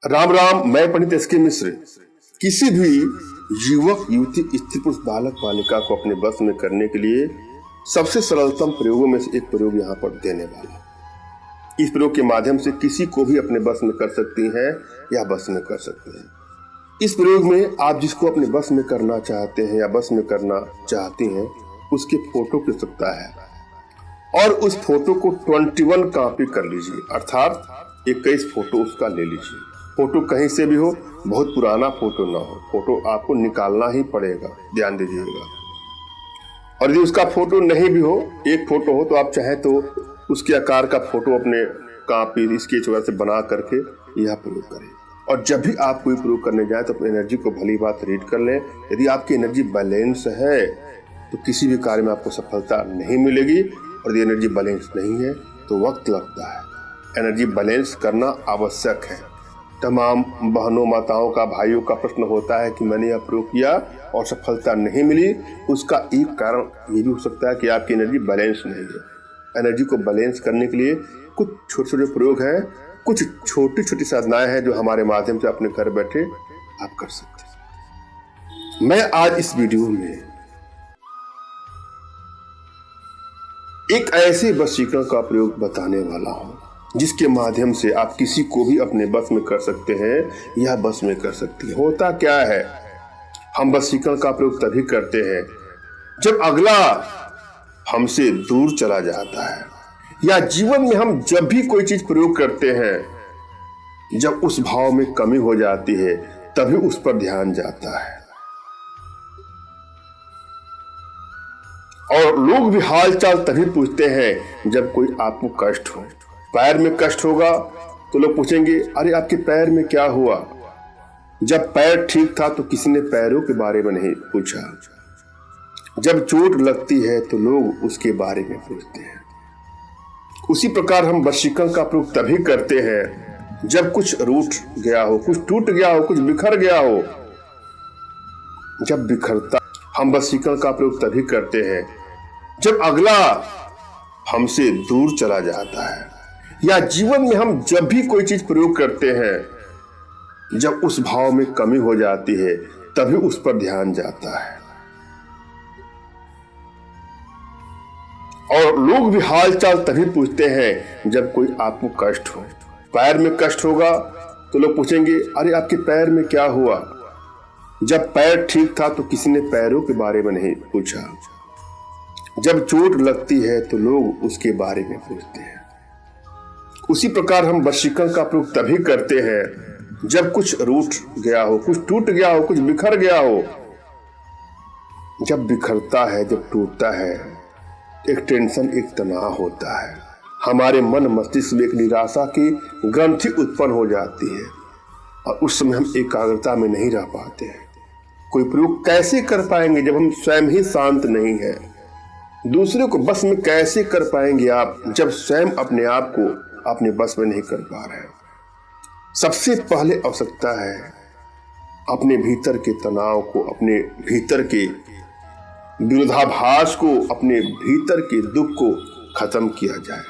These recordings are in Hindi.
राम राम। मैं पंडित एस.के. मिश्र किसी भी युवक युवती स्त्री पुरुष बालक बालिका को अपने बस में करने के लिए सबसे सरलतम प्रयोगों में से एक प्रयोग यहाँ पर देने वाला। इस प्रयोग के माध्यम से किसी को भी अपने बस में कर सकती हैं या बस में कर सकते हैं। इस प्रयोग में आप जिसको अपने बस में करना चाहते हैं या बस में करना चाहती हैं उसके फोटो की आवश्यकता है और उस फोटो को 21 कॉपी कर लीजिए, अर्थात 21 फोटो उसका ले लीजिए। फोटो कहीं से भी हो, बहुत पुराना फोटो ना हो, फोटो आपको निकालना ही पड़ेगा, ध्यान दीजिएगा। और यदि उसका फोटो नहीं भी हो, एक फोटो हो, तो आप चाहे तो उसके आकार का फोटो अपने कॉपी स्केच वगैरह से बना करके यह प्रयोग करें। और जब भी आप कोई प्रयोग करने जाए तो अपनी एनर्जी को भली बात रीड कर लें। यदि आपकी एनर्जी बैलेंस है तो किसी भी कार्य में आपको सफलता नहीं मिलेगी, और यदि एनर्जी बैलेंस नहीं है तो वक्त लगता है। एनर्जी बैलेंस करना आवश्यक है। तमाम बहनों माताओं का भाइयों का प्रश्न होता है कि मैंने यह प्रयोग किया और सफलता नहीं मिली। उसका एक कारण ये भी हो सकता है कि आपकी एनर्जी बैलेंस नहीं है। एनर्जी को बैलेंस करने के लिए कुछ छोटे छोटे प्रयोग हैं, कुछ छोटी छोटी साधनाएं हैं जो हमारे माध्यम से अपने घर बैठे आप कर सकते हैं। मैं आज इस वीडियो में एक ऐसे वशीकरण का प्रयोग बताने वाला हूं जिसके माध्यम से आप किसी को भी अपने बस में कर सकते हैं या बस में कर सकती है। होता क्या है, हम वशीकरण का प्रयोग तभी करते हैं जब अगला हमसे दूर चला जाता है, या जीवन में हम जब भी कोई चीज प्रयोग करते हैं जब उस भाव में कमी हो जाती है तभी उस पर ध्यान जाता है। और लोग भी हाल चाल तभी पूछते हैं जब कोई आपको कष्ट हो। पैर में कष्ट होगा तो लोग पूछेंगे, अरे आपके पैर में क्या हुआ। जब पैर ठीक था तो किसी ने पैरों के बारे में नहीं पूछा। जब चोट लगती है तो लोग उसके बारे में पूछते हैं। उसी प्रकार हम वशीकरण का प्रयोग तभी करते हैं जब कुछ रूठ गया हो, कुछ टूट गया हो, कुछ बिखर गया हो। जब बिखरता, हम वशीकरण का प्रयोग तभी करते हैं जब अगला हमसे दूर चला जाता है, या जीवन में हम जब भी कोई चीज प्रयोग करते हैं जब उस भाव में कमी हो जाती है तभी उस पर ध्यान जाता है। और लोग भी हाल चाल तभी पूछते हैं जब कोई आपको कष्ट हो। पैर में कष्ट होगा तो लोग पूछेंगे, अरे आपके पैर में क्या हुआ। जब पैर ठीक था तो किसी ने पैरों के बारे में नहीं पूछा। जब चोट लगती है तो लोग उसके बारे में पूछते हैं। उसी प्रकार हम वशीकरण का प्रयोग तभी करते हैं जब कुछ रूठ गया हो, कुछ टूट गया हो, कुछ बिखर गया हो। जब बिखरता है, जब टूटता है, एक टेंशन, एक तनाव होता है। हमारे मन मस्तिष्क में एक निराशा की ग्रंथि उत्पन्न हो जाती है और उस समय हम एकाग्रता में नहीं रह पाते हैं। कोई प्रयोग कैसे कर पाएंगे जब हम स्वयं ही शांत नहीं है। दूसरे को बस में कैसे कर पाएंगे आप जब स्वयं अपने आप को अपने बस में नहीं कर पा रहे हैं। सबसे पहले आवश्यकता है अपने भीतर के तनाव को, अपने भीतर के विरोधाभास को, अपने भीतर के दुख को खत्म किया जाए,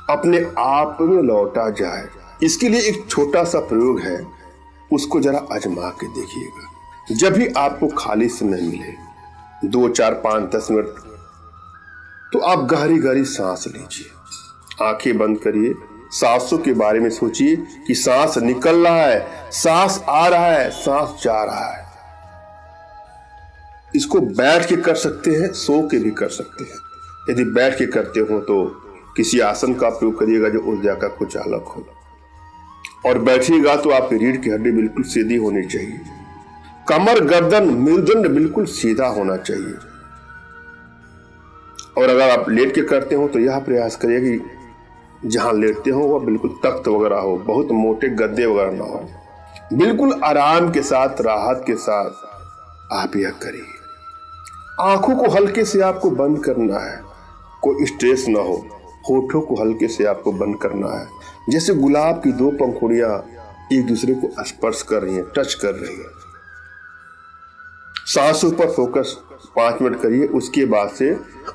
अपने आप में लौटा जाए। इसके लिए एक छोटा सा प्रयोग है, उसको जरा आजमा के देखिएगा। जब भी आपको खाली समय मिले, 2, 4, 5, 10 मिनट, तो आप गहरी गहरी सांस लीजिए, आंखें बंद करिए, सांसों के बारे में सोचिए कि सांस निकल रहा है, सांस आ रहा है, सांस जा रहा है। इसको बैठ के कर सकते हैं, सो के भी कर सकते हैं। यदि बैठ के करते हो तो किसी आसन का प्रयोग करिएगा जो ऊर्जा का कुछ अलग हो, और बैठिएगा तो आपकी रीढ़ की हड्डी बिल्कुल सीधी होनी चाहिए, कमर गर्दन मेरुदंड बिल्कुल सीधा होना चाहिए। और अगर आप लेट के करते हो तो यह प्रयास करिए कि जहां लेटते हो वह बिल्कुल तख्त वगैरह हो, बहुत मोटे गद्दे वगैरह ना हो। बिल्कुल आराम के साथ, राहत के साथ आप यह करिए। आंखों को हल्के से आपको बंद करना है, कोई स्ट्रेस ना हो। होठों को हल्के से आपको बंद करना है, जैसे गुलाब की 2 पंखुड़ियां एक दूसरे को स्पर्श कर रही हैं, टच कर रही हैं। सांसों पर फोकस 5 मिनट करिए। उसके बाद से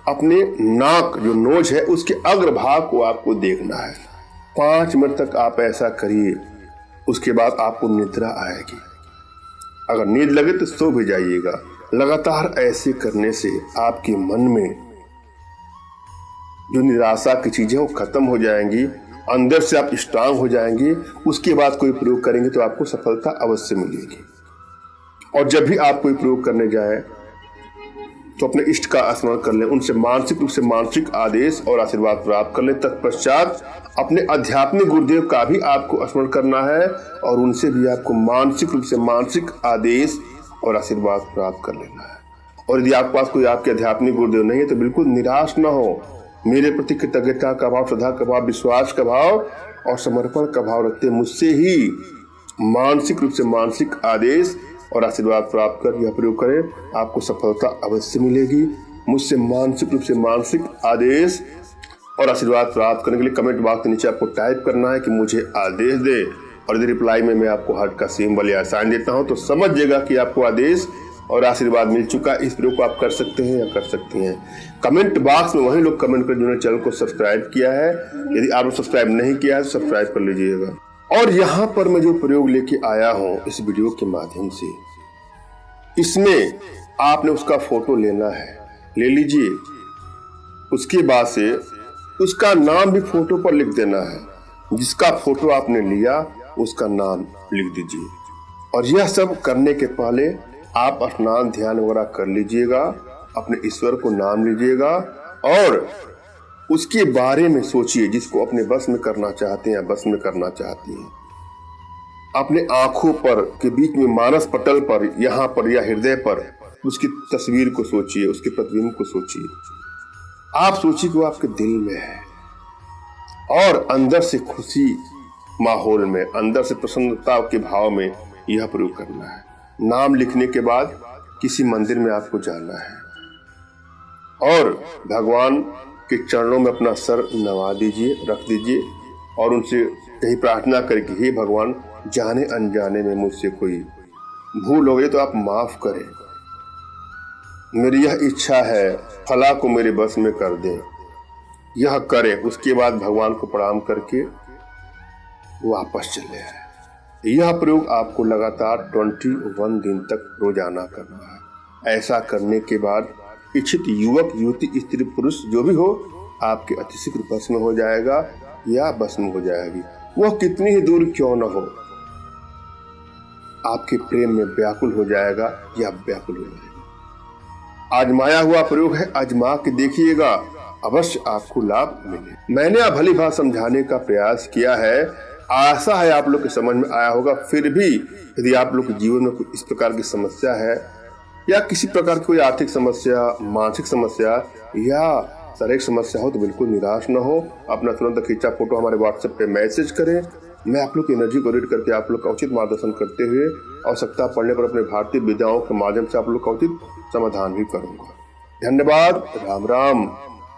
अपने नाक जो नोज है उसके अग्रभाग को आपको देखना है। 5 मिनट तक आप ऐसा करिए उसके बाद आपको निद्रा आएगी। अगर नींद लगे तो सो भी जाइएगा। लगातार ऐसे करने से आपके मन में जो निराशा की चीजें वो खत्म हो जाएंगी, अंदर से आप स्ट्रांग हो जाएंगे। उसके बाद कोई प्रयोग करेंगे तो आपको सफलता अवश्य मिलेगी। और जब भी आप कोई प्रयोग करने जाए तो अपने इष्ट का स्मरण कर लें, उनसे मानसिक रूप से मानसिक आदेश और आशीर्वाद प्राप्त कर लें। तत्पश्चात अपने आध्यात्मिक गुरुदेव का भी आपको स्मरण करना है और उनसे भी आपको मानसिक रूप से मानसिक आदेश और आशीर्वाद प्राप्त कर लेना है। और यदि आपके पास कोई आपके आध्यात्मिक गुरुदेव नहीं है तो बिल्कुल निराश न हो। मेरे प्रति कृतज्ञता का भाव, श्रद्धा का भाव, विश्वास का भाव और समर्पण का भाव रखते मुझसे ही मानसिक रूप से मानसिक आदेश और आशीर्वाद प्राप्त कर यह प्रयोग करें, आपको सफलता अवश्य मिलेगी। मुझसे मानसिक रूप से मानसिक आदेश और आशीर्वाद प्राप्त करने के लिए कमेंट बॉक्स के नीचे आपको टाइप करना है कि मुझे आदेश दे, और यदि रिप्लाई में मैं आपको हार्ट का सिंबल या साइन देता हूं तो समझिएगा कि आपको आदेश और आशीर्वाद मिल चुका। इस प्रयोग को आप कर सकते हैं या कर सकती हैं। कमेंट बॉक्स में वही लोग कमेंट कर जिन्होंने चैनल को सब्सक्राइब किया है। यदि आपने सब्सक्राइब नहीं किया है तो सब्सक्राइब कर लीजिएगा। और यहाँ पर मैं जो प्रयोग लेके आया हूँ इस वीडियो के माध्यम से, इसमें आपने उसका फोटो लेना है, ले लीजिए। उसके बाद से उसका नाम भी फोटो पर लिख देना है। जिसका फोटो आपने लिया उसका नाम लिख दीजिए। और यह सब करने के पहले आप स्नान ध्यान वगैरह कर लीजिएगा, अपने ईश्वर को नाम लीजिएगा और उसके बारे में सोचिए जिसको अपने बस में करना चाहते हैं या बस में करना चाहती हैं। अपने आंखों पर के बीच में मानस पटल पर, यहाँ पर या हृदय पर उसकी तस्वीर को सोचिए, उसके प्रतिबिंब को सोचिए। आप सोचिए कि वो आपके दिल में है और अंदर से खुशी माहौल में, अंदर से प्रसन्नता के भाव में यह प्रयोग करना है। नाम लिखने के बाद किसी मंदिर में आपको जाना है और भगवान के चरणों में अपना सर नवा दीजिए, रख दीजिए और उनसे कहीं प्रार्थना करें कि हे भगवान, जाने अनजाने में मुझसे कोई भूल हो गई तो आप माफ करें। मेरी यह इच्छा है, फला को मेरे बस में कर दें। यह करें। उसके बाद भगवान को प्रणाम करके वापस चले आए। यह प्रयोग आपको लगातार 21 दिन तक रोजाना करना है। ऐसा करने के बाद इच्छित युवक युवती स्त्री पुरुष जो भी हो आपके अतिशीघ्र भस्म हो जाएगा या भस्म हो जाएगी। वह कितनी ही दूर क्यों न हो, आपके प्रेम में व्याकुल हो जाएगा या व्याकुल हो जाएगा। आजमाया हुआ प्रयोग है, आजमा के देखिएगा, अवश्य आपको लाभ मिले। मैंने आप भली भांति समझाने का प्रयास किया है, आशा है आप लोग के समझ में आया होगा। फिर भी यदि आप लोग के जीवन में कोई इस प्रकार की समस्या है या किसी प्रकार की कोई आर्थिक समस्या, मानसिक समस्या या शारीरिक समस्या हो तो बिल्कुल निराश न हो। अपना तुरंत खींचा फोटो हमारे व्हाट्सएप पे मैसेज करें। मैं आप लोग की एनर्जी को रीड करके आप लोग का उचित मार्गदर्शन करते हुए आवश्यकता पड़ने पर अपने भारतीय विद्याओं के माध्यम से आप लोग का उचित समाधान भी करूंगा। धन्यवाद। राम राम।